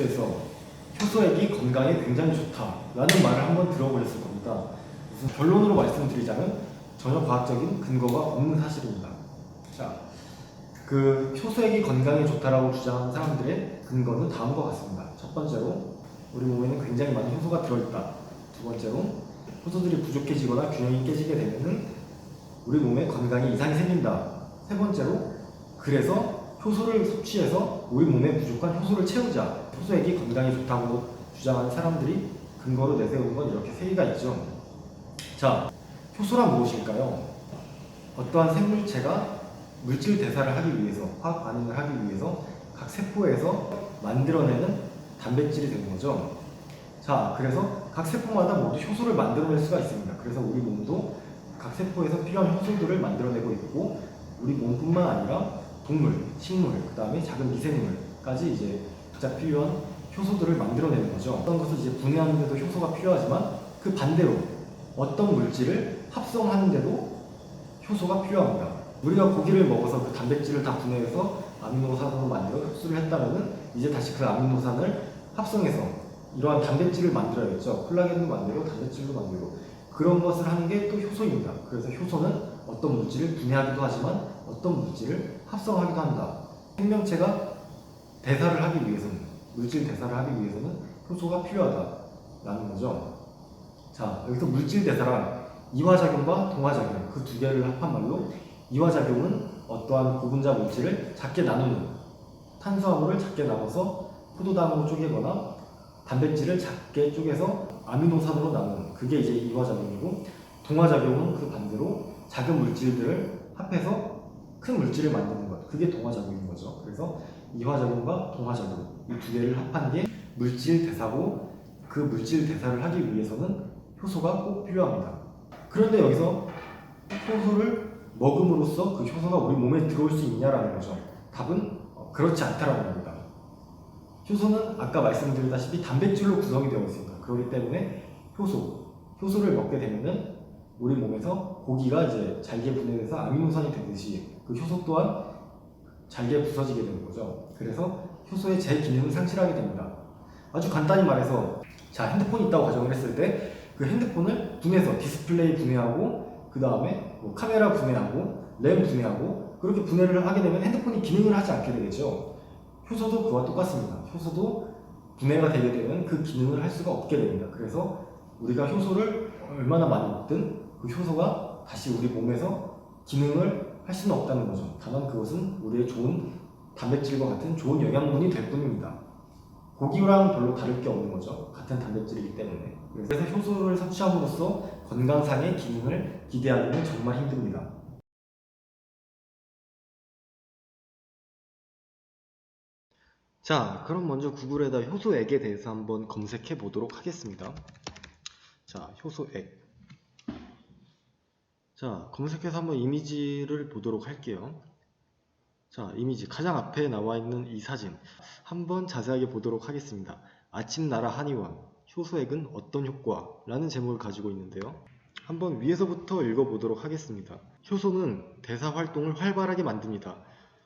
뉴스에서 효소액이 건강에 굉장히 좋다라는 말을 한번 들어보셨을 겁니다. 우선 결론으로 말씀드리자면 전혀 과학적인 근거가 없는 사실입니다. 자, 그 효소액이 건강에 좋다라고 주장하는 사람들의 근거는 다음과 같습니다. 첫 번째로 우리 몸에는 굉장히 많은 효소가 들어있다. 두 번째로 효소들이 부족해지거나 균형이 깨지게 되면은 우리 몸에 건강에 이상이 생긴다. 세 번째로 그래서 효소를 섭취해서 우리 몸에 부족한 효소를 채우자. 효소액이 건강에 좋다고 주장하는 사람들이 근거로 내세우는 건 이렇게 세 개가 있죠. 자, 효소란 무엇일까요? 어떠한 생물체가 물질 대사를 하기 위해서, 화학 반응을 하기 위해서 각 세포에서 만들어내는 단백질이 되는 거죠. 자, 그래서 각 세포마다 모두 효소를 만들어낼 수가 있습니다. 그래서 우리 몸도 각 세포에서 필요한 효소들을 만들어내고 있고, 우리 몸뿐만 아니라 동물, 식물, 그 다음에 작은 미생물까지 이제 각자 필요한 효소들을 만들어내는 거죠. 어떤 것을 이제 분해하는데도 효소가 필요하지만 그 반대로 어떤 물질을 합성하는데도 효소가 필요합니다. 우리가 고기를 먹어서 그 단백질을 다 분해해서 아미노산으로 만들어 흡수를 했다면은 이제 다시 그 아미노산을 합성해서 이러한 단백질을 만들어야겠죠. 콜라겐도 만들고 단백질도 만들고 그런 것을 하는 게 또 효소입니다. 그래서 효소는 어떤 물질을 분해하기도 하지만 어떤 물질을 합성하기도 한다. 생명체가 대사를 하기 위해서는, 물질 대사를 하기 위해서는 효소가 필요하다라는 거죠. 자, 여기서 물질 대사랑 이화작용과 동화작용, 그 두 개를 합한 말로 이화작용은 어떠한 고분자 물질을 작게 나누는, 탄수화물을 작게 나눠서 포도당으로 쪼개거나 단백질을 작게 쪼개서 아미노산으로 나누는, 그게 이제 이화작용이고, 동화작용은 그 반대로 작은 물질들을 합해서 큰 물질을 만드는 것, 그게 동화작용인 거죠. 그래서 이화작용과 동화작용, 이 두 개를 합한 게 물질 대사고, 그 물질 대사를 하기 위해서는 효소가 꼭 필요합니다. 그런데 여기서 효소를 먹음으로써 그 효소가 우리 몸에 들어올 수 있냐라는 거죠. 답은 그렇지 않다라는 겁니다. 효소는 아까 말씀드렸다시피 단백질로 구성이 되어 있습니다. 그렇기 때문에 효소를 먹게 되면은 우리 몸에서 고기가 이제 잘게 분해돼서 아미노산이 되듯이 그 효소 또한 잘게 부서지게 되는 거죠. 그래서 효소의 제 기능을 상실하게 됩니다. 아주 간단히 말해서, 자, 핸드폰이 있다고 가정을 했을 때 그 핸드폰을 분해해서 디스플레이 분해하고, 그 다음에 뭐 카메라 분해하고, 램 분해하고, 그렇게 분해를 하게 되면 핸드폰이 기능을 하지 않게 되겠죠. 효소도 그와 똑같습니다. 효소도 분해가 되게 되면 그 기능을 할 수가 없게 됩니다. 그래서 우리가 효소를 얼마나 많이 먹든 그 효소가 다시 우리 몸에서 기능을 할 수는 없다는 거죠. 다만 그것은 우리의 좋은 단백질과 같은 좋은 영양분이 될 뿐입니다. 고기랑 별로 다를 게 없는 거죠. 같은 단백질이기 때문에. 그래서 효소를 섭취함으로써 건강상의 기능을 기대하기는 정말 힘듭니다. 자, 그럼 먼저 구글에다 효소액에 대해서 한번 검색해 보도록 하겠습니다. 자, 효소액. 자, 검색해서 한번 이미지를 보도록 할게요. 자, 이미지 가장 앞에 나와 있는 이 사진 한번 자세하게 보도록 하겠습니다. 아침나라 한의원 효소액은 어떤 효과? 라는 제목을 가지고 있는데요. 한번 위에서부터 읽어보도록 하겠습니다. 효소는 대사활동을 활발하게 만듭니다.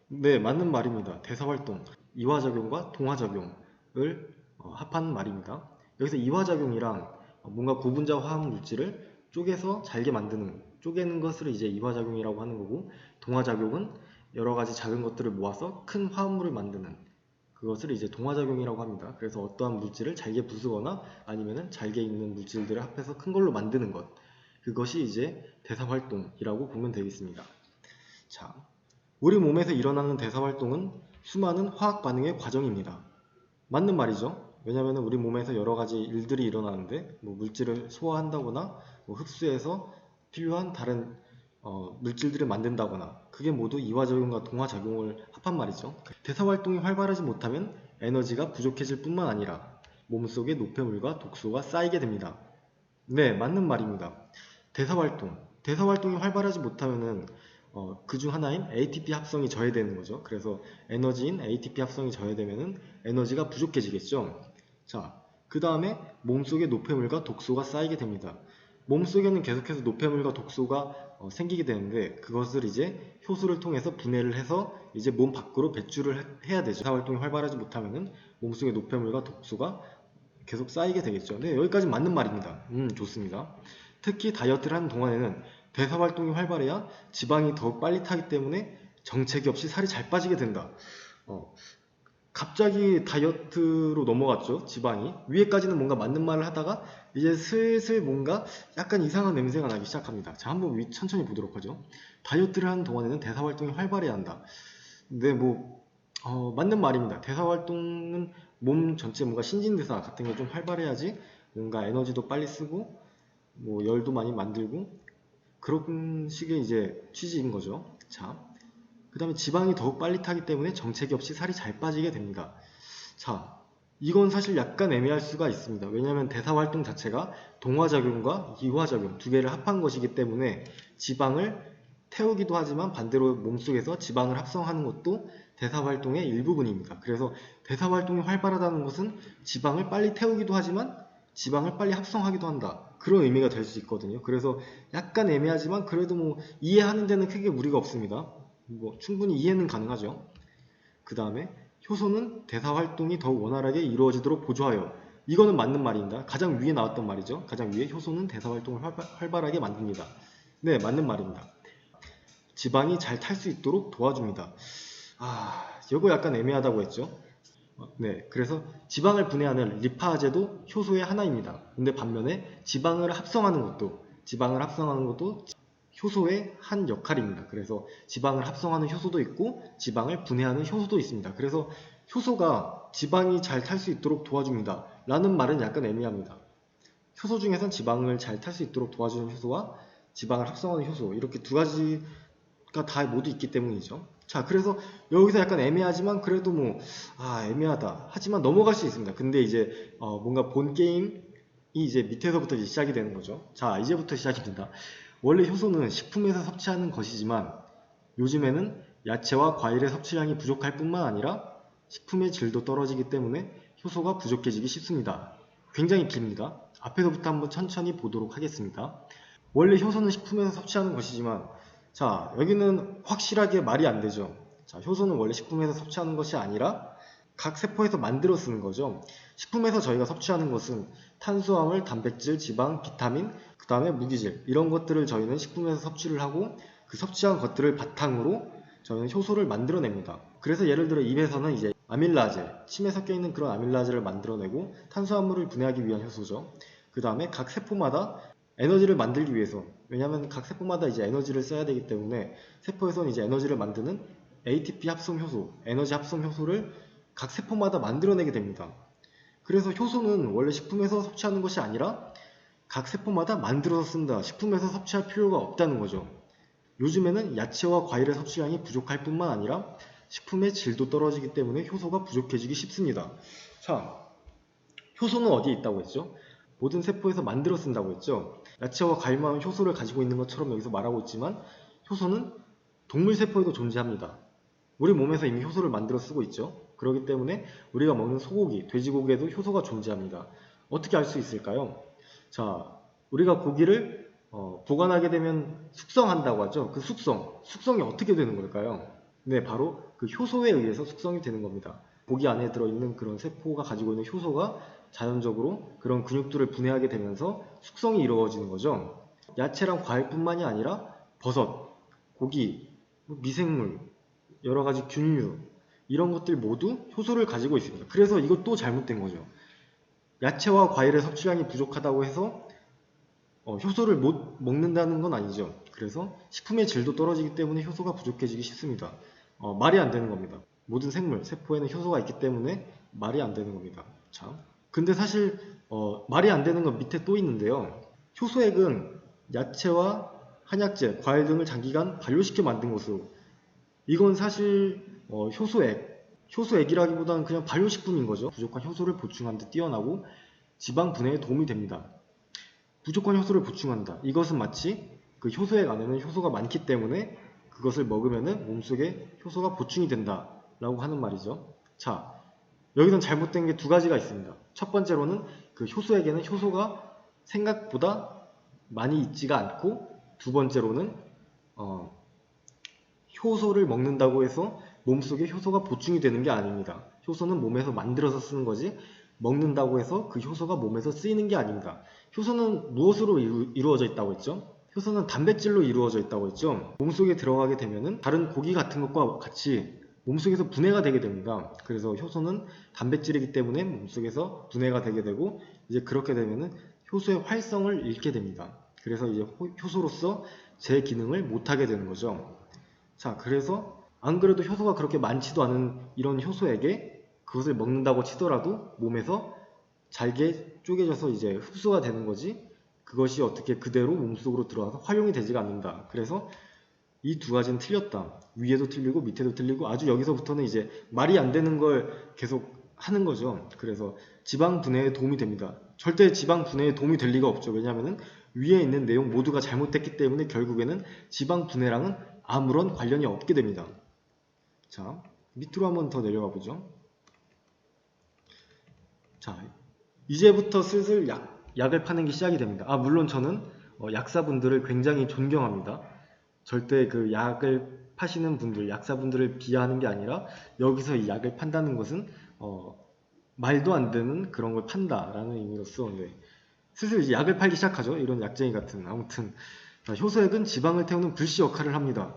네, 맞는 말입니다. 대사활동, 이화작용과 동화작용을 합한 말입니다. 여기서 이화작용이랑 뭔가 고분자 화학물질을 쪼개서 잘게 만드는, 쪼개는 것을 이제 이화작용이라고 하는 거고, 동화작용은 여러가지 작은 것들을 모아서 큰 화합물을 만드는, 그것을 이제 동화작용이라고 합니다. 그래서 어떠한 물질을 잘게 부수거나 아니면은 잘게 있는 물질들을 합해서 큰 걸로 만드는 것, 그것이 이제 대사활동이라고 보면 되겠습니다. 자, 우리 몸에서 일어나는 대사활동은 수많은 화학 반응의 과정입니다. 맞는 말이죠. 왜냐하면 우리 몸에서 여러 가지 일들이 일어나는데, 뭐 물질을 소화한다거나 뭐 흡수해서 필요한 다른 물질들을 만든다거나, 그게 모두 이화작용과 동화작용을 합한 말이죠. 대사활동이 활발하지 못하면 에너지가 부족해질 뿐만 아니라 몸속에 노폐물과 독소가 쌓이게 됩니다. 네, 맞는 말입니다. 대사활동이 활발하지 못하면은 그중 하나인 ATP 합성이 저해되는 거죠. 그래서 에너지인 ATP 합성이 저해되면은 에너지가 부족해지겠죠. 자, 그 다음에 몸속에 노폐물과 독소가 쌓이게 됩니다. 몸속에는 계속해서 노폐물과 독소가 생기게 되는데 그것을 이제 효소를 통해서 분해를 해서 이제 몸 밖으로 배출을 해야 되죠. 대사 활동이 활발하지 못하면은 몸속에 노폐물과 독소가 계속 쌓이게 되겠죠. 네, 여기까지 맞는 말입니다. 좋습니다. 특히 다이어트를 하는 동안에는 대사 활동이 활발해야 지방이 더욱 빨리 타기 때문에 정체기 없이 살이 잘 빠지게 된다. 갑자기 다이어트로 넘어갔죠. 지방이 위에까지는 뭔가 맞는 말을 하다가 이제 슬슬 뭔가 약간 이상한 냄새가 나기 시작합니다. 자, 한번 천천히 보도록 하죠. 다이어트를 하는 동안에는 대사 활동이 활발해야 한다. 근데 맞는 말입니다. 대사 활동은 몸 전체 뭔가 신진대사 같은 게 좀 활발해야지 뭔가 에너지도 빨리 쓰고 뭐 열도 많이 만들고 그런 식의 이제 취지인 거죠. 자, 그 다음에 지방이 더욱 빨리 타기 때문에 정체기 없이 살이 잘 빠지게 됩니다. 자, 이건 사실 약간 애매할 수가 있습니다. 왜냐하면 대사활동 자체가 동화작용과 이화작용 두 개를 합한 것이기 때문에 지방을 태우기도 하지만 반대로 몸속에서 지방을 합성하는 것도 대사활동의 일부분입니다. 그래서 대사활동이 활발하다는 것은 지방을 빨리 태우기도 하지만 지방을 빨리 합성하기도 한다. 그런 의미가 될 수 있거든요. 그래서 약간 애매하지만 그래도 뭐 이해하는 데는 크게 무리가 없습니다. 뭐 충분히 이해는 가능하죠. 그 다음에 효소는 대사 활동이 더욱 원활하게 이루어지도록 보조하여. 이거는 맞는 말입니다. 가장 위에 나왔던 말이죠. 가장 위에 효소는 대사 활동을 활발하게 만듭니다. 네, 맞는 말입니다. 지방이 잘 탈 수 있도록 도와줍니다. 이거 약간 애매하다고 했죠. 네, 그래서 지방을 분해하는 리파제도 효소의 하나입니다. 근데 반면에 지방을 합성하는 것도 효소의 한 역할입니다. 그래서 지방을 합성하는 효소도 있고 지방을 분해하는 효소도 있습니다. 그래서 효소가 지방이 잘 탈 수 있도록 도와줍니다. 라는 말은 약간 애매합니다. 효소 중에선 지방을 잘 탈 수 있도록 도와주는 효소와 지방을 합성하는 효소 이렇게 두 가지가 다 모두 있기 때문이죠. 자, 그래서 여기서 약간 애매하지만 그래도 애매하다 하지만 넘어갈 수 있습니다. 근데 이제 뭔가 본 게임이 이제 밑에서부터 이제 시작이 되는 거죠. 자, 이제부터 시작입니다. 원래 효소는 식품에서 섭취하는 것이지만 요즘에는 야채와 과일의 섭취량이 부족할 뿐만 아니라 식품의 질도 떨어지기 때문에 효소가 부족해지기 쉽습니다. 굉장히 깁니다. 앞에서부터 한번 천천히 보도록 하겠습니다. 원래 효소는 식품에서 섭취하는 것이지만 자, 여기는 확실하게 말이 안 되죠. 자, 효소는 원래 식품에서 섭취하는 것이 아니라 각 세포에서 만들어 쓰는 거죠. 식품에서 저희가 섭취하는 것은 탄수화물, 단백질, 지방, 비타민, 그 다음에 무기질 이런 것들을 저희는 식품에서 섭취를 하고 그 섭취한 것들을 바탕으로 저희는 효소를 만들어냅니다. 그래서 예를 들어 입에서는 이제 아밀라제, 침에 섞여있는 그런 아밀라제를 만들어내고 탄수화물을 분해하기 위한 효소죠. 그 다음에 각 세포마다 에너지를 만들기 위해서, 왜냐하면 각 세포마다 이제 에너지를 써야 되기 때문에 세포에서는 이제 에너지를 만드는 ATP 합성 효소, 에너지 합성 효소를 각 세포마다 만들어내게 됩니다. 그래서 효소는 원래 식품에서 섭취하는 것이 아니라 각 세포마다 만들어서 쓴다. 식품에서 섭취할 필요가 없다는 거죠. 요즘에는 야채와 과일의 섭취량이 부족할 뿐만 아니라 식품의 질도 떨어지기 때문에 효소가 부족해지기 쉽습니다. 자, 효소는 어디에 있다고 했죠? 모든 세포에서 만들어 쓴다고 했죠. 야채와 과일만 효소를 가지고 있는 것처럼 여기서 말하고 있지만 효소는 동물 세포에도 존재합니다. 우리 몸에서 이미 효소를 만들어 쓰고 있죠. 그렇기 때문에 우리가 먹는 소고기, 돼지고기에도 효소가 존재합니다. 어떻게 알 수 있을까요? 자, 우리가 고기를 보관하게 되면 숙성한다고 하죠. 그 숙성이 어떻게 되는 걸까요? 네, 바로 그 효소에 의해서 숙성이 되는 겁니다. 고기 안에 들어있는 그런 세포가 가지고 있는 효소가 자연적으로 그런 근육들을 분해하게 되면서 숙성이 이루어지는 거죠. 야채랑 과일뿐만이 아니라 버섯, 고기, 미생물, 여러 가지 균류 이런 것들 모두 효소를 가지고 있습니다. 그래서 이것도 잘못된 거죠. 야채와 과일의 섭취량이 부족하다고 해서 효소를 못 먹는다는 건 아니죠. 그래서 식품의 질도 떨어지기 때문에 효소가 부족해지기 쉽습니다. 말이 안 되는 겁니다. 모든 생물, 세포에는 효소가 있기 때문에 말이 안 되는 겁니다. 자, 근데 사실 말이 안 되는 건 밑에 또 있는데요. 효소액은 야채와 한약재, 과일 등을 장기간 발효시켜 만든 것으로 이건 사실 효소액이라기보다는 그냥 발효식품인 거죠. 부족한 효소를 보충하는 데 뛰어나고 지방 분해에 도움이 됩니다. 부족한 효소를 보충한다. 이것은 마치 그 효소액 안에는 효소가 많기 때문에 그것을 먹으면 몸속에 효소가 보충이 된다 라고 하는 말이죠. 자, 여기선 잘못된 게 두 가지가 있습니다. 첫 번째로는 그 효소액에는 효소가 생각보다 많이 있지가 않고, 두 번째로는 효소를 먹는다고 해서 몸속에 효소가 보충이 되는 게 아닙니다. 효소는 몸에서 만들어서 쓰는 거지 먹는다고 해서 그 효소가 몸에서 쓰이는 게 아닙니다. 효소는 무엇으로 이루어져 있다고 했죠? 효소는 단백질로 이루어져 있다고 했죠. 몸속에 들어가게 되면은 다른 고기 같은 것과 같이 몸속에서 분해가 되게 됩니다. 그래서 효소는 단백질이기 때문에 몸속에서 분해가 되게 되고, 이제 그렇게 되면은 효소의 활성을 잃게 됩니다. 그래서 이제 효소로서 제 기능을 못하게 되는 거죠. 자, 그래서 안 그래도 효소가 그렇게 많지도 않은 이런 효소에게 그것을 먹는다고 치더라도 몸에서 잘게 쪼개져서 이제 흡수가 되는 거지, 그것이 어떻게 그대로 몸속으로 들어와서 활용이 되지가 않는다. 그래서 이 두 가지는 틀렸다. 위에도 틀리고 밑에도 틀리고, 아주 여기서부터는 이제 말이 안 되는 걸 계속 하는 거죠. 그래서 지방 분해에 도움이 됩니다. 절대 지방 분해에 도움이 될 리가 없죠. 왜냐하면 위에 있는 내용 모두가 잘못됐기 때문에 결국에는 지방 분해랑은 아무런 관련이 없게 됩니다. 자, 밑으로 한번 더 내려가 보죠. 자, 이제부터 슬슬 약을 파는 게 시작이 됩니다. 물론 저는 약사분들을 굉장히 존경합니다. 절대 그 약을 파시는 분들, 약사분들을 비하하는 게 아니라, 여기서 이 약을 판다는 것은 말도 안 되는 그런 걸 판다라는 의미로서, 네, 슬슬 이제 약을 팔기 시작하죠. 이런 약쟁이 같은. 아무튼 효소액은 지방을 태우는 불씨 역할을 합니다.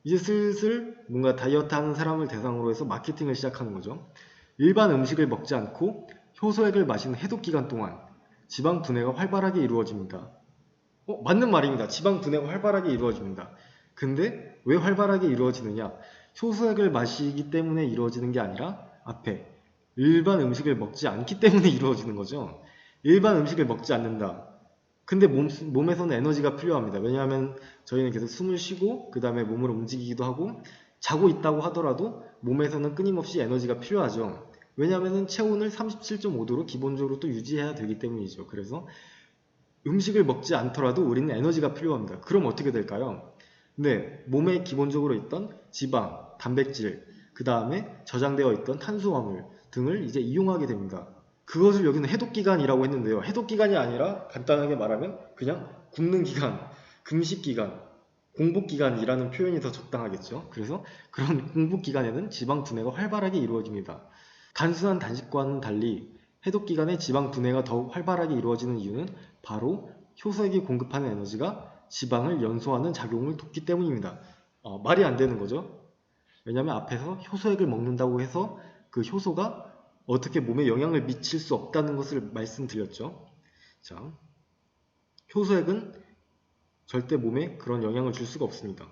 이제 슬슬 뭔가 다이어트 하는 사람을 대상으로 해서 마케팅을 시작하는 거죠. 일반 음식을 먹지 않고 효소액을 마시는 해독 기간 동안 지방 분해가 활발하게 이루어집니다. 맞는 말입니다. 지방 분해가 활발하게 이루어집니다. 근데 왜 활발하게 이루어지느냐? 효소액을 마시기 때문에 이루어지는 게 아니라 앞에 일반 음식을 먹지 않기 때문에 이루어지는 거죠. 일반 음식을 먹지 않는다. 근데 몸에서는 에너지가 필요합니다. 왜냐하면 저희는 계속 숨을 쉬고 그 다음에 몸을 움직이기도 하고 자고 있다고 하더라도 몸에서는 끊임없이 에너지가 필요하죠. 왜냐하면 체온을 37.5도로 기본적으로 또 유지해야 되기 때문이죠. 그래서 음식을 먹지 않더라도 우리는 에너지가 필요합니다. 그럼 어떻게 될까요? 네, 몸에 기본적으로 있던 지방, 단백질, 그 다음에 저장되어 있던 탄수화물 등을 이제 이용하게 됩니다. 그것을 여기는 해독기간이라고 했는데요. 해독기간이 아니라 간단하게 말하면 그냥 굶는 기간, 금식기간, 공복기간이라는 표현이 더 적당하겠죠. 그래서 그런 공복기간에는 지방 분해가 활발하게 이루어집니다. 단순한 단식과는 달리 해독기간에 지방 분해가 더욱 활발하게 이루어지는 이유는 바로 효소액이 공급하는 에너지가 지방을 연소하는 작용을 돕기 때문입니다. 말이 안 되는 거죠. 왜냐하면 앞에서 효소액을 먹는다고 해서 그 효소가 어떻게 몸에 영향을 미칠 수 없다는 것을 말씀드렸죠. 자, 효소액은 절대 몸에 그런 영향을 줄 수가 없습니다.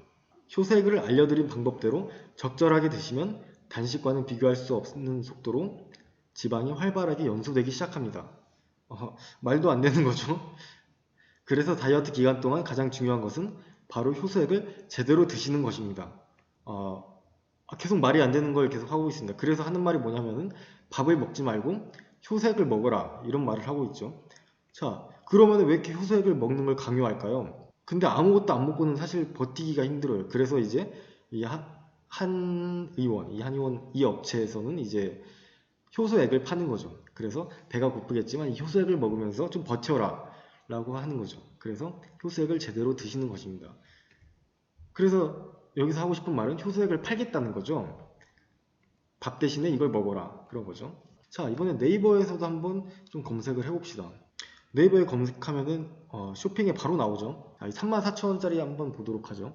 효소액을 알려드린 방법대로 적절하게 드시면 단식과는 비교할 수 없는 속도로 지방이 활발하게 연소되기 시작합니다. 말도 안 되는 거죠. 그래서 다이어트 기간 동안 가장 중요한 것은 바로 효소액을 제대로 드시는 것입니다. 계속 말이 안 되는 걸 계속 하고 있습니다. 그래서 하는 말이 뭐냐면은 밥을 먹지 말고 효소액을 먹어라, 이런 말을 하고 있죠. 자, 그러면 왜 이렇게 효소액을 먹는 걸 강요할까요? 근데 아무것도 안 먹고는 사실 버티기가 힘들어요. 그래서 이제 이 한의원, 이 업체에서는 이제 효소액을 파는 거죠. 그래서 배가 고프겠지만 이 효소액을 먹으면서 좀 버텨라 라고 하는 거죠. 그래서 효소액을 제대로 드시는 것입니다. 그래서 여기서 하고 싶은 말은 효소액을 팔겠다는 거죠. 밥 대신에 이걸 먹어라, 그런 거죠. 자, 이번에 네이버에서도 한번 좀 검색을 해봅시다. 네이버에 검색하면은 쇼핑에 바로 나오죠. 34,000원짜리 한번 보도록 하죠.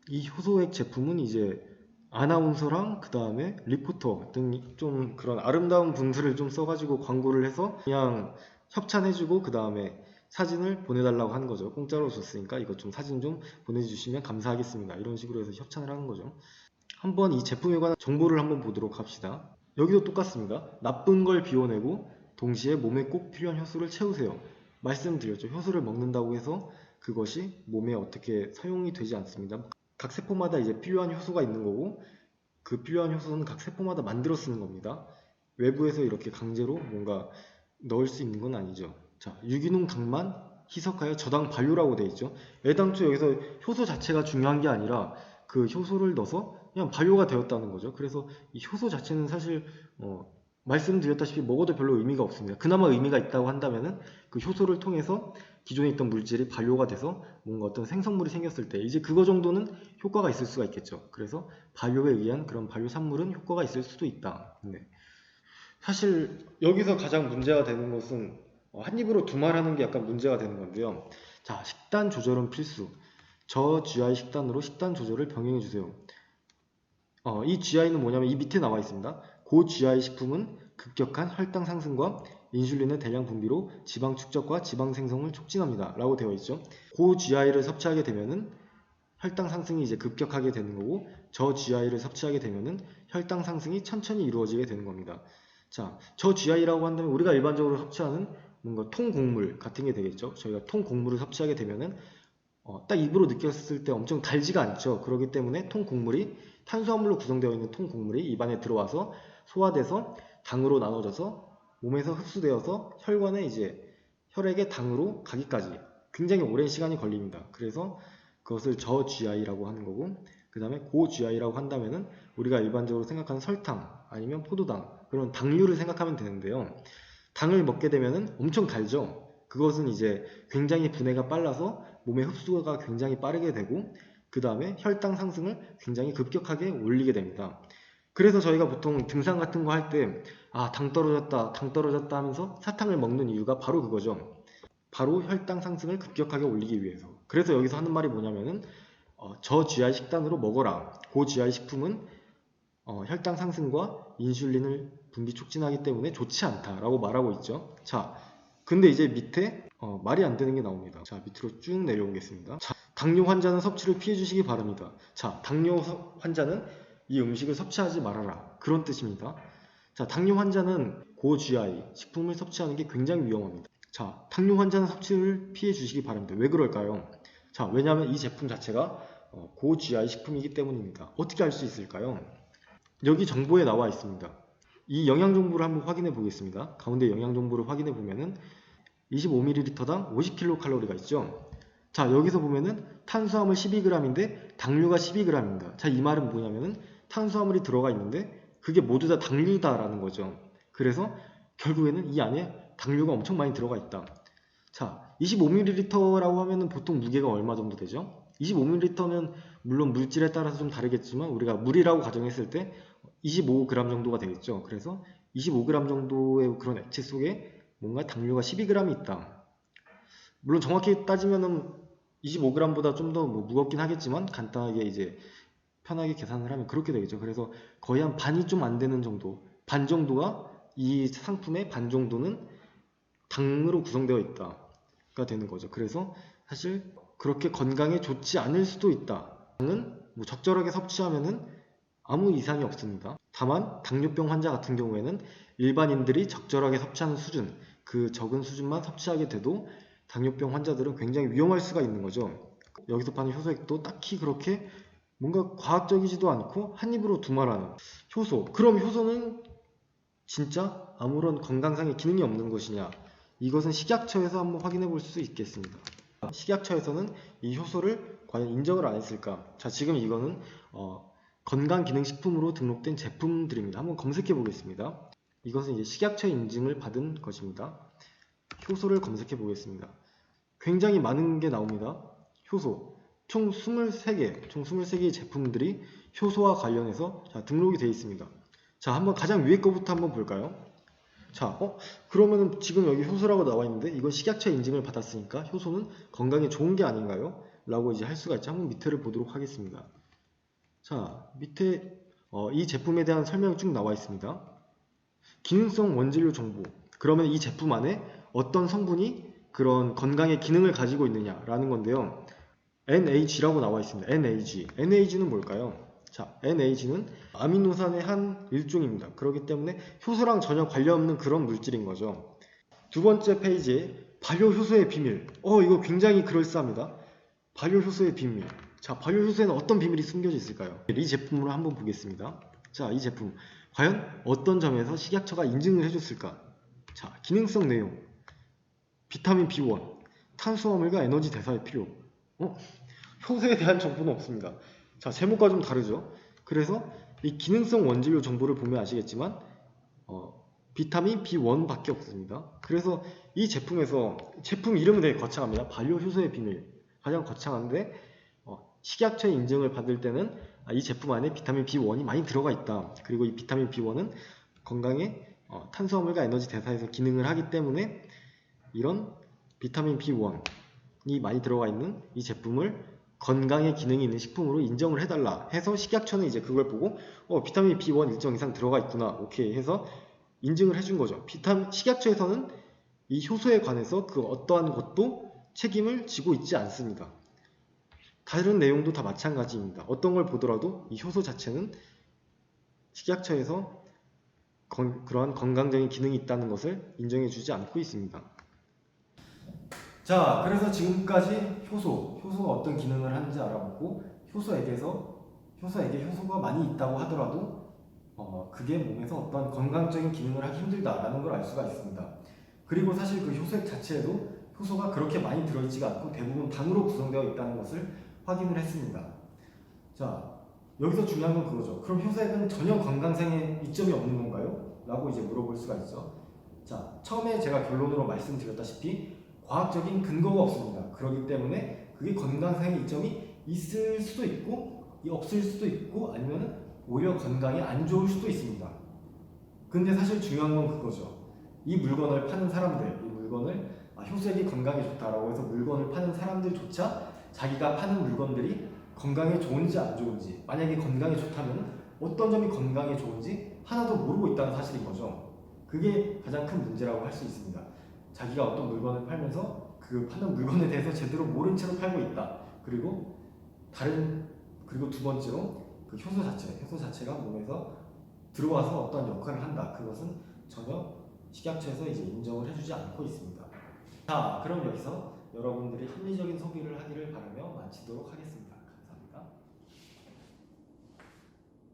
이 효소액 제품은 이제 아나운서랑 그 다음에 리포터 등 좀 그런 아름다운 분들을 좀 써가지고 광고를 해서 그냥 협찬해주고 그 다음에 사진을 보내달라고 하는 거죠. 공짜로 줬으니까 이것 좀 사진 좀 보내주시면 감사하겠습니다, 이런 식으로 해서 협찬을 하는 거죠. 한번 이 제품에 관한 정보를 한번 보도록 합시다. 여기도 똑같습니다. 나쁜 걸 비워내고 동시에 몸에 꼭 필요한 효소를 채우세요. 말씀드렸죠. 효소를 먹는다고 해서 그것이 몸에 어떻게 사용이 되지 않습니다. 각 세포마다 이제 필요한 효소가 있는 거고, 그 필요한 효소는 각 세포마다 만들어 쓰는 겁니다. 외부에서 이렇게 강제로 뭔가 넣을 수 있는 건 아니죠. 자, 유기농 당만 희석하여 저당 발효라고 되어 있죠. 애당초 여기서 효소 자체가 중요한 게 아니라 그 효소를 넣어서 그냥 발효가 되었다는 거죠. 그래서 이 효소 자체는 사실 말씀드렸다시피 먹어도 별로 의미가 없습니다. 그나마 의미가 있다고 한다면은 그 효소를 통해서 기존에 있던 물질이 발효가 돼서 뭔가 어떤 생성물이 생겼을 때 이제 그거 정도는 효과가 있을 수가 있겠죠. 그래서 발효에 의한 그런 발효 산물은 효과가 있을 수도 있다. 네. 사실 여기서 가장 문제가 되는 것은 한 입으로 두말하는 게 약간 문제가 되는 건데요. 자, 식단 조절은 필수. 저 GI 식단으로 식단 조절을 병행해 주세요. 이 GI는 뭐냐면 이 밑에 나와 있습니다. 고 GI 식품은 급격한 혈당 상승과 인슐린의 대량 분비로 지방 축적과 지방 생성을 촉진합니다. 라고 되어 있죠. 고 GI를 섭취하게 되면은 혈당 상승이 이제 급격하게 되는 거고, 저 GI를 섭취하게 되면은 혈당 상승이 천천히 이루어지게 되는 겁니다. 자, 저 GI라고 한다면 우리가 일반적으로 섭취하는 뭔가 통곡물 같은 게 되겠죠. 저희가 통곡물을 섭취하게 되면은 딱 입으로 느꼈을 때 엄청 달지가 않죠. 그렇기 때문에 통곡물이 탄수화물로 구성되어 있는 통곡물이 입안에 들어와서 소화돼서 당으로 나눠져서 몸에서 흡수되어서 혈관에 이제 혈액의 당으로 가기까지 굉장히 오랜 시간이 걸립니다. 그래서 그것을 저 GI라고 하는 거고, 그 다음에 고 GI라고 한다면은 우리가 일반적으로 생각하는 설탕 아니면 포도당 그런 당류를 생각하면 되는데요. 당을 먹게 되면은 엄청 달죠. 그것은 이제 굉장히 분해가 빨라서 몸의 흡수가 굉장히 빠르게 되고, 그 다음에 혈당 상승을 굉장히 급격하게 올리게 됩니다. 그래서 저희가 보통 등산 같은 거 할 때 당 떨어졌다 당 떨어졌다 하면서 사탕을 먹는 이유가 바로 그거죠. 바로 혈당 상승을 급격하게 올리기 위해서. 그래서 여기서 하는 말이 뭐냐면은 저 GI 식단으로 먹어라. 고 GI 식품은 혈당 상승과 인슐린을 분비 촉진하기 때문에 좋지 않다라고 말하고 있죠. 자, 근데 이제 밑에 말이 안 되는 게 나옵니다. 자, 밑으로 쭉 내려오겠습니다. 자, 당뇨 환자는 섭취를 피해 주시기 바랍니다. 자, 당뇨 환자는 이 음식을 섭취하지 말아라. 그런 뜻입니다. 자, 당뇨 환자는 고 GI 식품을 섭취하는 게 굉장히 위험합니다. 자, 당뇨 환자는 섭취를 피해 주시기 바랍니다. 왜 그럴까요? 자, 왜냐하면 이 제품 자체가 고 GI 식품이기 때문입니다. 어떻게 알 수 있을까요? 여기 정보에 나와 있습니다. 이 영양 정보를 한번 확인해 보겠습니다. 가운데 영양 정보를 확인해 보면은 25ml당 50kcal가 있죠. 자, 여기서 보면은 탄수화물 12g인데 당류가 12g입니다. 자, 이 말은 뭐냐면은 탄수화물이 들어가 있는데 그게 모두 다 당류다라는 거죠. 그래서 결국에는 이 안에 당류가 엄청 많이 들어가 있다. 자, 25ml라고 하면은 보통 무게가 얼마 정도 되죠? 25ml면 물론 물질에 따라서 좀 다르겠지만 우리가 물이라고 가정했을 때 25g 정도가 되겠죠. 그래서 25g 정도의 그런 액체 속에 뭔가 당류가 12g이 있다. 물론 정확히 따지면은 25g보다 좀 더 무겁긴 하겠지만 간단하게 이제 편하게 계산을 하면 그렇게 되겠죠. 그래서 거의 한 반이 좀 안 되는 정도, 반 정도가 이 상품의 반 정도는 당으로 구성되어 있다가 되는 거죠. 그래서 사실 그렇게 건강에 좋지 않을 수도 있다. 당은 뭐 적절하게 섭취하면은 아무 이상이 없습니다. 다만 당뇨병 환자 같은 경우에는 일반인들이 적절하게 섭취하는 수준, 그 적은 수준만 섭취하게 돼도 당뇨병 환자들은 굉장히 위험할 수가 있는 거죠. 여기서 파는 효소액도 딱히 그렇게 뭔가 과학적이지도 않고 한 입으로 두말하는 효소. 그럼 효소는 진짜 아무런 건강상의 기능이 없는 것이냐? 이것은 식약처에서 한번 확인해 볼 수 있겠습니다. 식약처에서는 이 효소를 과연 인정을 안 했을까? 자, 지금 이거는 건강기능식품으로 등록된 제품들입니다. 한번 검색해 보겠습니다. 이것은 이제 식약처 인증을 받은 것입니다. 효소를 검색해 보겠습니다. 굉장히 많은 게 나옵니다. 효소. 총 23개의 제품들이 효소와 관련해서 등록이 되어 있습니다. 자, 한번 가장 위에 거부터 한번 볼까요? 자, 그러면은 지금 여기 효소라고 나와 있는데 이건 식약처 인증을 받았으니까 효소는 건강에 좋은 게 아닌가요? 라고 이제 할 수가 있죠. 한번 밑에를 보도록 하겠습니다. 자, 밑에 이 제품에 대한 설명이 쭉 나와 있습니다. 기능성 원재료 정보. 그러면 이 제품 안에 어떤 성분이 그런 건강의 기능을 가지고 있느냐라는 건데요. NAG라고 나와 있습니다. NAG. NAG는 뭘까요? 자, NAG는 아미노산의 한 일종입니다. 그렇기 때문에 효소랑 전혀 관련 없는 그런 물질인 거죠. 두 번째 페이지에 발효효소의 비밀. 이거 굉장히 그럴싸합니다. 발효효소의 비밀. 자, 발효효소에는 어떤 비밀이 숨겨져 있을까요? 이 제품으로 한번 보겠습니다. 자, 이 제품. 과연 어떤 점에서 식약처가 인증을 해줬을까? 자, 기능성 내용. 비타민 B1. 탄수화물과 에너지 대사에 필요. 효소에 대한 정보는 없습니다. 자, 제목과 좀 다르죠. 그래서 이 기능성 원재료 정보를 보면 아시겠지만 비타민 B1밖에 없습니다. 그래서 이 제품에서 제품 이름은 되게 거창합니다. 발효 효소의 비밀. 가장 거창한데 식약처의 인증을 받을 때는 이 제품 안에 비타민 B1이 많이 들어가 있다. 그리고 이 비타민 B1은 건강에 탄수화물과 에너지 대사에서 기능을 하기 때문에 이런 비타민 B1이 많이 들어가 있는 이 제품을 건강에 기능이 있는 식품으로 인정을 해달라 해서 식약처는 이제 그걸 보고 비타민 B1 일정 이상 들어가 있구나 오케이 해서 인증을 해준 거죠. 식약처에서는 이 효소에 관해서 그 어떠한 것도 책임을 지고 있지 않습니다. 다른 내용도 다 마찬가지입니다. 어떤 걸 보더라도 이 효소 자체는 식약처에서 그러한 건강적인 기능이 있다는 것을 인정해주지 않고 있습니다. 자, 그래서 지금까지 효소가 어떤 기능을 하는지 알아보고 효소에게 효소가 많이 있다고 하더라도 그게 몸에서 어떤 건강적인 기능을 하기 힘들다라는 걸 알 수가 있습니다. 그리고 사실 그 효소액 자체에도 효소가 그렇게 많이 들어있지가 않고 대부분 당으로 구성되어 있다는 것을 확인을 했습니다. 자, 여기서 중요한 건 그거죠. 그럼 효소액은 전혀 건강상의 이점이 없는 건가요? 라고 이제 물어볼 수가 있죠. 자, 처음에 제가 결론으로 말씀드렸다시피 과학적인 근거가 없습니다. 그렇기 때문에 그게 건강상의 이점이 있을 수도 있고 없을 수도 있고 아니면 오히려 건강에 안 좋을 수도 있습니다. 근데 사실 중요한 건 그거죠. 이 물건을 파는 사람들, 이 물건을 효소액이 건강에 좋다라고 해서 물건을 파는 사람들조차 자기가 파는 물건들이 건강에 좋은지 안 좋은지, 만약에 건강에 좋다면 어떤 점이 건강에 좋은지 하나도 모르고 있다는 사실인 거죠. 그게 가장 큰 문제라고 할 수 있습니다. 자기가 어떤 물건을 팔면서 그 파는 물건에 대해서 제대로 모른 채로 팔고 있다. 그리고 두 번째로 그 효소 자체가 몸에서 들어와서 어떤 역할을 한다. 그것은 전혀 식약처에서 이제 인정을 해주지 않고 있습니다. 자, 그럼 여기서 여러분들이 합리적인 소비를 하기를 바라며 마치도록